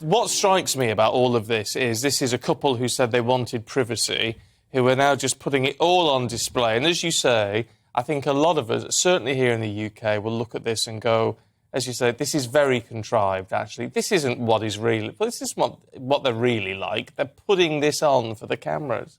What strikes me about all of this is a couple who said they wanted privacy, who are now just putting it all on display. And as you say, I think a lot of us, certainly here in the UK, will look at this and go, as you say, this is very contrived, actually. This isn't what is really... Well, this is what they're really like. They're putting this on for the cameras.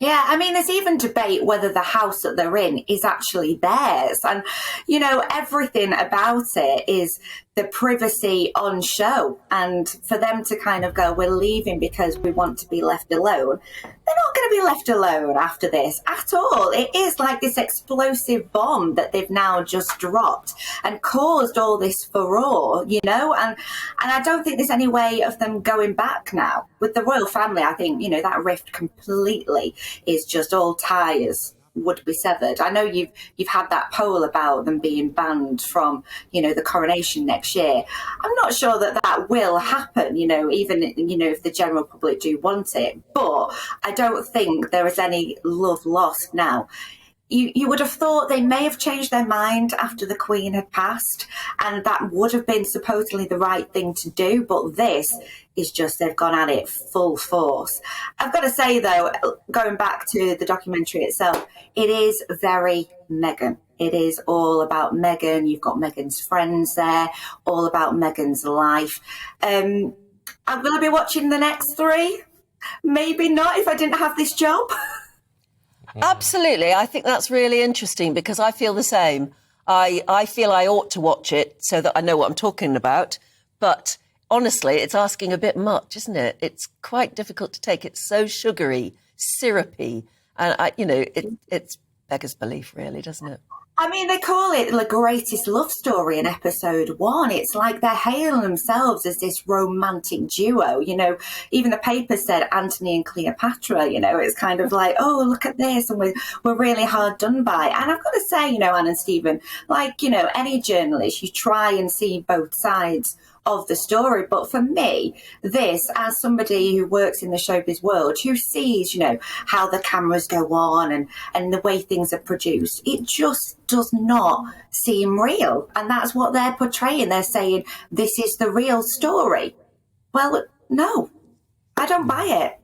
Yeah, I mean, there's even debate whether the house that they're in is actually theirs. And, you know, everything about it is the privacy on show. And for them to kind of go, we're leaving because we want to be left alone, they're not going to be left alone after this at all. It is like this explosive bomb that they've now just dropped and caused all this furore, you know, and I don't think there's any way of them going back now. With the royal family, I think, you know, that rift completely is just all ties would be severed. I know you've had that poll about them being banned from, you know, the coronation next year. I'm not sure that will happen, you know, even, you know, if the general public do want it. But I don't think there is any love lost now. You would have thought they may have changed their mind after the Queen had passed, and that would have been supposedly the right thing to do. But this is just, they've gone at it full force. I've got to say, though, going back to the documentary itself, it is very Meghan. It is all about Meghan. You've got Meghan's friends there, all about Meghan's life. Will I be watching the next 3? Maybe not if I didn't have this job. Absolutely. I think that's really interesting because I feel the same. I feel I ought to watch it so that I know what I'm talking about. But honestly, it's asking a bit much, isn't it? It's quite difficult to take. It's so sugary, syrupy. And, it's beggars belief, really, doesn't it? I mean, they call it the greatest love story in episode 1. It's like they're hailing themselves as this romantic duo. You know, even the paper said Anthony and Cleopatra, you know, it's kind of like, oh, look at this. And we're really hard done by. And I've got to say, you know, Anne and Stephen, like, you know, any journalist, you try and see both sides of the story. But for me, this, as somebody who works in the showbiz world, who sees, you know, how the cameras go on and the way things are produced, it just does not seem real. And that's what they're portraying. They're saying, this is the real story. Well, no, I don't buy it.